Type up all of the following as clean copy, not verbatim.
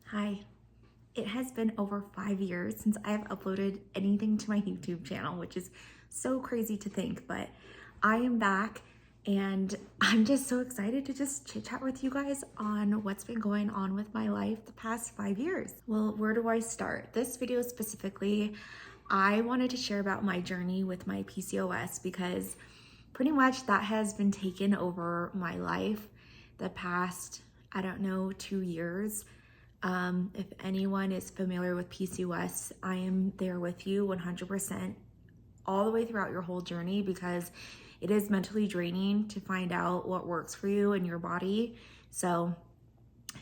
Hi. It has been over 5 years since I have uploaded anything to my YouTube channel, which is so crazy to think, but I am back and I'm just so excited to just chit chat with you guys on what's been going on with my life the past 5 years. Well, where do I start? This video specifically, I wanted to share about my journey with my PCOS because pretty much that has been taken over my life the past, I don't know, 2 years. If anyone is familiar with PCOS, I am there with you 100% all the way throughout your whole journey because it is mentally draining to find out what works for you and your body. So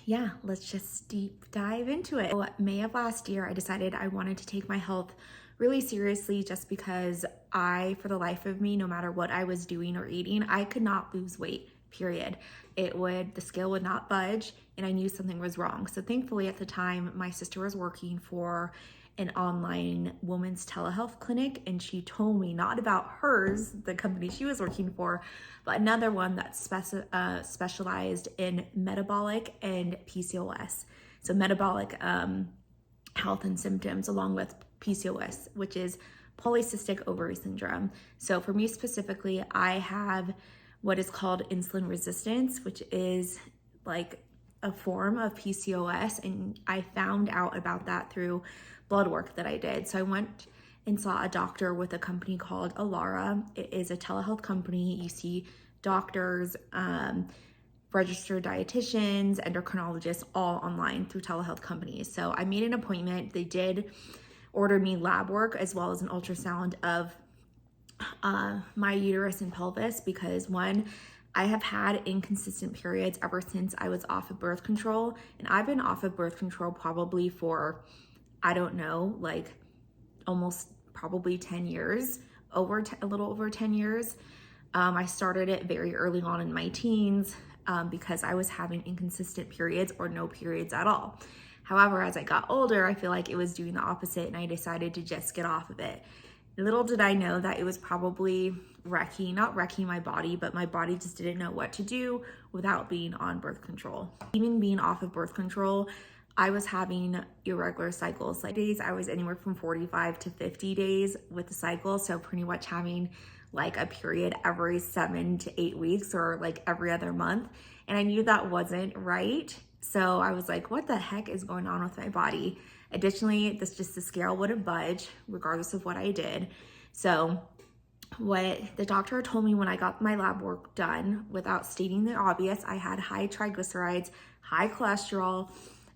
yeah, let's just deep dive into it. So, May of last year, I decided I wanted to take my health really seriously just because for the life of me, no matter what I was doing or eating, I could not lose weight, period. The scale would not budge and I knew something was wrong. So thankfully at the time, my sister was working for an online women's telehealth clinic and she told me not about hers, the company she was working for, but another one that specialized in metabolic and PCOS. So metabolic health and symptoms along with PCOS, which is polycystic ovary syndrome. So for me specifically, I have what is called insulin resistance, which is like a form of PCOS. And I found out about that through blood work that I did. So I went and saw a doctor with a company called Alara. It is a telehealth company. You see doctors, registered dietitians, endocrinologists, all online through telehealth companies. So I made an appointment. They did order me lab work as well as an ultrasound of my uterus and pelvis because one, I have had inconsistent periods ever since I was off of birth control. And I've been off of birth control probably for, I don't know, like almost probably 10 years, a little over 10 years. I started it very early on in my teens because I was having inconsistent periods or no periods at all. However, as I got older, I feel like it was doing the opposite and I decided to just get off of it. Little did I know that it was probably not wrecking my body, but my body just didn't know what to do without being on birth control. Even being off of birth control, I was having irregular cycles. Like days, I was anywhere from 45 to 50 days with the cycle. So pretty much having like a period every 7 to 8 weeks or like every other month. And I knew that wasn't right. So I was like, what the heck is going on with my body? Additionally, the scale wouldn't budge regardless of what I did. So what the doctor told me when I got my lab work done, without stating the obvious, I had high triglycerides, high cholesterol.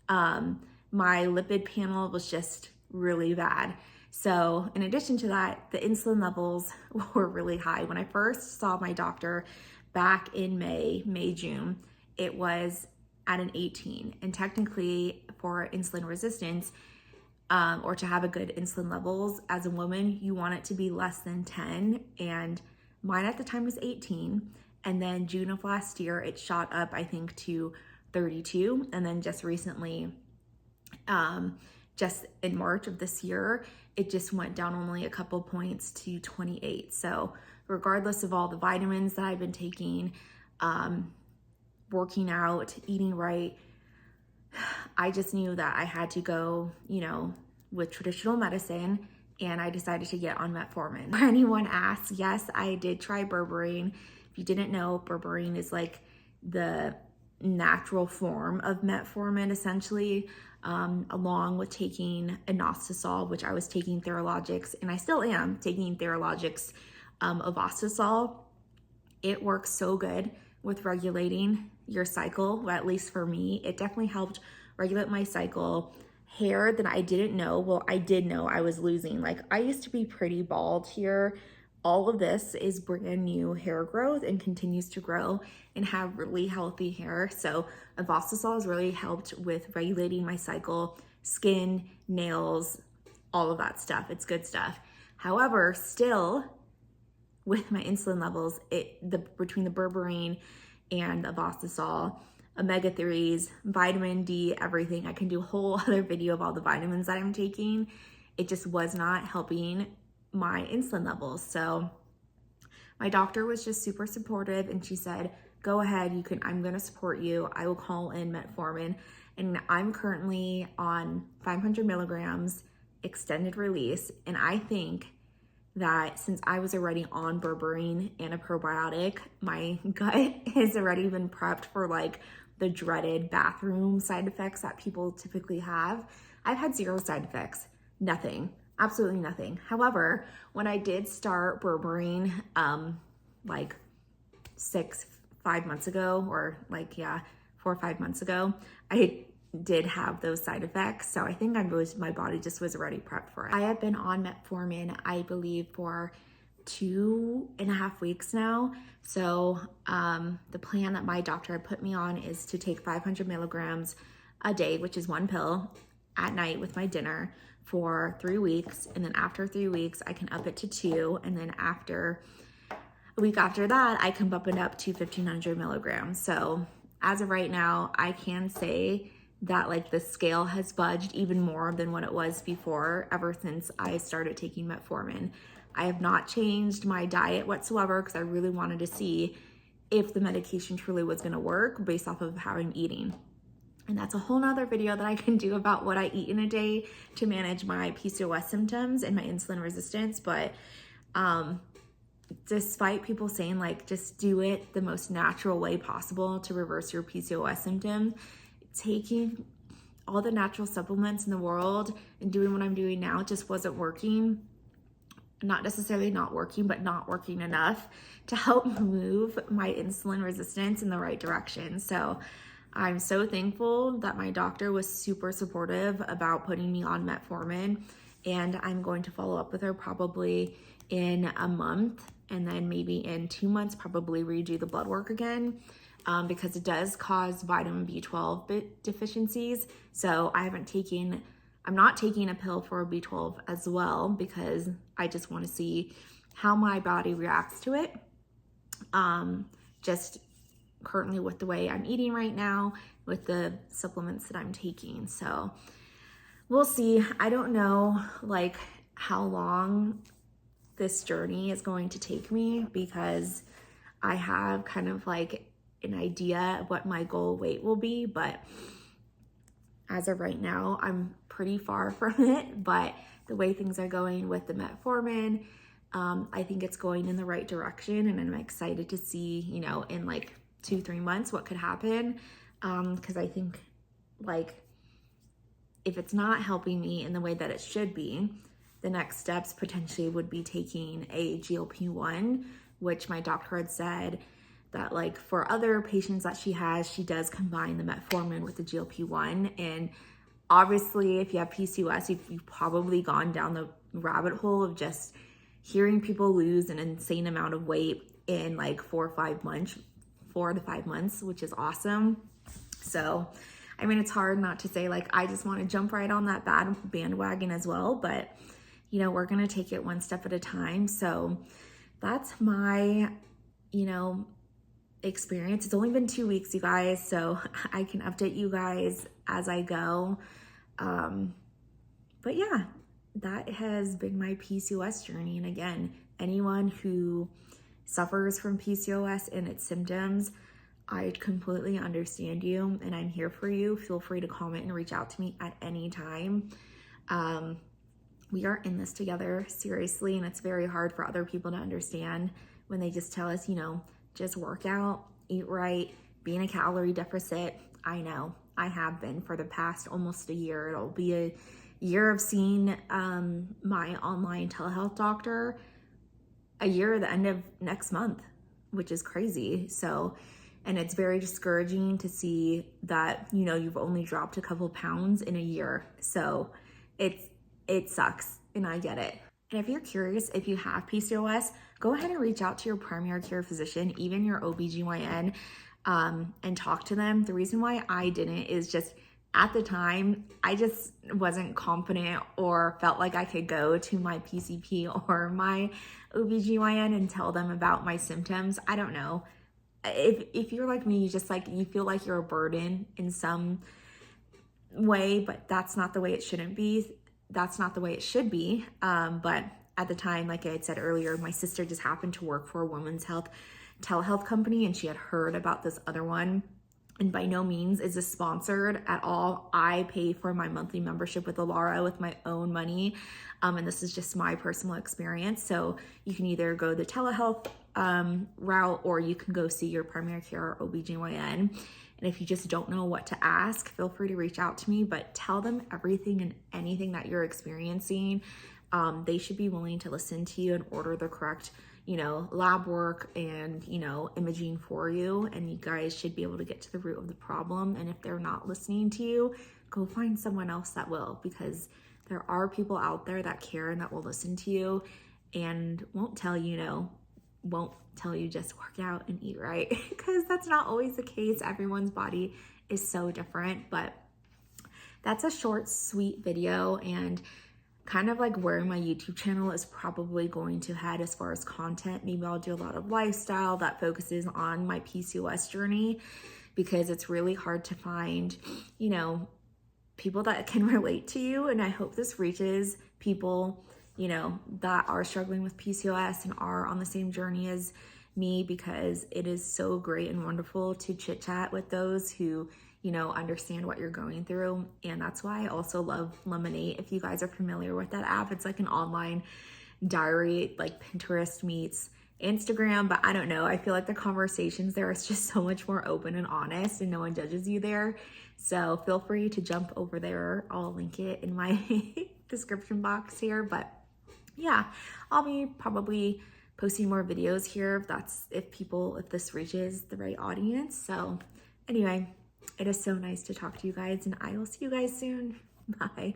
My lipid panel was just really bad. So in addition to that, the insulin levels were really high. When I first saw my doctor back in June, it was at an 18. And technically for insulin resistance, or to have a good insulin levels as a woman, you want it to be less than 10. And mine at the time was 18. And then June of last year, it shot up, I think, to 32. And then just recently, just in March of this year, it just went down only a couple points to 28. So regardless of all the vitamins that I've been taking, working out, eating right, I just knew that I had to go, with traditional medicine, and I decided to get on metformin. For anyone asks, yes, I did try berberine. If you didn't know, berberine is like the natural form of metformin, essentially, along with taking inositol, which I was taking Theralogix, and I still am taking Theralogix Ivositol. It works so good with regulating your cycle, well, at least for me. It definitely helped regulate my cycle. Hair that I didn't know, well, I did know I was losing. Like, I used to be pretty bald here. All of this is brand new hair growth and continues to grow and have really healthy hair. So Ivositol has really helped with regulating my cycle, skin, nails, all of that stuff. It's good stuff. However, still with my insulin levels, between the berberine and the Ivositol, omega-3s, vitamin D, everything. I can do a whole other video of all the vitamins that I'm taking. It just was not helping my insulin levels. So my doctor was just super supportive and she said, go ahead, I'm gonna support you. I will call in metformin and I'm currently on 500 milligrams extended release. And I think that since I was already on berberine and a probiotic, my gut has already been prepped for like the dreaded bathroom side effects that people typically have. I've had zero side effects, nothing, absolutely nothing. However, when I did start berberine, like 5 months ago, or like, yeah, 4 or 5 months ago, I did have those side effects. So I think my body just was already prepped for it. I have been on metformin, I believe, for 2.5 weeks now. So the plan that my doctor had put me on is to take 500 milligrams a day, which is 1 pill at night with my dinner for 3 weeks. And then after 3 weeks, I can up it to 2. And then after a week after that, I can bump it up to 1,500 milligrams. So as of right now, I can say that like the scale has budged even more than what it was before, ever since I started taking metformin. I have not changed my diet whatsoever because I really wanted to see if the medication truly was going to work based off of how I'm eating. And that's a whole nother video that I can do about what I eat in a day to manage my PCOS symptoms and my insulin resistance. But despite people saying like just do it the most natural way possible to reverse your PCOS symptoms, taking all the natural supplements in the world and doing what I'm doing now just wasn't working. Not necessarily not working, but not working enough to help move my insulin resistance in the right direction. So I'm so thankful that my doctor was super supportive about putting me on metformin, and I'm going to follow up with her probably in a month, and then maybe in 2 months probably redo the blood work again, because it does cause vitamin B12 deficiencies. So I'm not taking a pill for B12 as well, because I just want to see how my body reacts to it. Just currently with the way I'm eating right now, with the supplements that I'm taking. So we'll see. I don't know like how long this journey is going to take me, because I have kind of like an idea of what my goal weight will be, but as of right now, I'm pretty far from it. But the way things are going with the metformin, I think it's going in the right direction, and I'm excited to see, you know, in like 2-3 months what could happen. Because I think like if it's not helping me in the way that it should be, the next steps potentially would be taking a GLP-1, which my doctor had said that like for other patients that she has, she does combine the metformin with the GLP-1. And obviously if you have PCOS, you've probably gone down the rabbit hole of just hearing people lose an insane amount of weight in like 4 to 5 months, which is awesome. So, I mean, it's hard not to say like, I just want to jump right on that bandwagon as well, but you know, we're going to take it one step at a time. So that's my, you know, experience. It's only been 2 weeks, you guys, so I can update you guys as I go. But yeah, that has been my PCOS journey. And again, anyone who suffers from PCOS and its symptoms, I completely understand you and I'm here for you. Feel free to comment and reach out to me at any time. We are in this together, seriously, and it's very hard for other people to understand when they just tell us, you know, just work out, eat right, be in a calorie deficit. I know, I have been for the past almost a year. It'll be a year of seeing my online telehealth doctor, a year at the end of next month, which is crazy. So, and it's very discouraging to see that, you know, you've only dropped a couple pounds in a year. So it sucks, and I get it. And if you're curious, if you have PCOS, go ahead and reach out to your primary care physician, even your OBGYN, and talk to them. The reason why I didn't is just at the time, I just wasn't confident or felt like I could go to my PCP or my OBGYN and tell them about my symptoms. I don't know. If you're like me, you feel like you're a burden in some way, but that's not the way it shouldn't be. That's not the way it should be. But at the time, like I had said earlier, my sister just happened to work for a women's health telehealth company, and she had heard about this other one And by no means is this sponsored at all. I pay for my monthly membership with Alara with my own money. And this is just my personal experience. So you can either go the telehealth route, or you can go see your primary care or OBGYN. And if you just don't know what to ask, feel free to reach out to me, but tell them everything and anything that you're experiencing. They should be willing to listen to you and order the correct, lab work and, imaging for you. And you guys should be able to get to the root of the problem. And if they're not listening to you, go find someone else that will, because there are people out there that care and that will listen to you and won't tell you just work out and eat right, because that's not always the case. Everyone's body is so different. But that's a short, sweet video, and kind of like where my YouTube channel is probably going to head as far as content. Maybe I'll do a lot of lifestyle that focuses on my PCOS journey, because it's really hard to find, people that can relate to you. And I hope this reaches people, that are struggling with PCOS and are on the same journey as me, because it is so great and wonderful to chit chat with those who understand what you're going through. And that's why I also love Lemon8. If you guys are familiar with that app, it's like an online diary, like Pinterest meets Instagram, but I don't know. I feel like the conversations there is just so much more open and honest, and no one judges you there. So feel free to jump over there. I'll link it in my description box here. But yeah, I'll be probably posting more videos here if this reaches the right audience. So anyway, it is so nice to talk to you guys, and I will see you guys soon. Bye.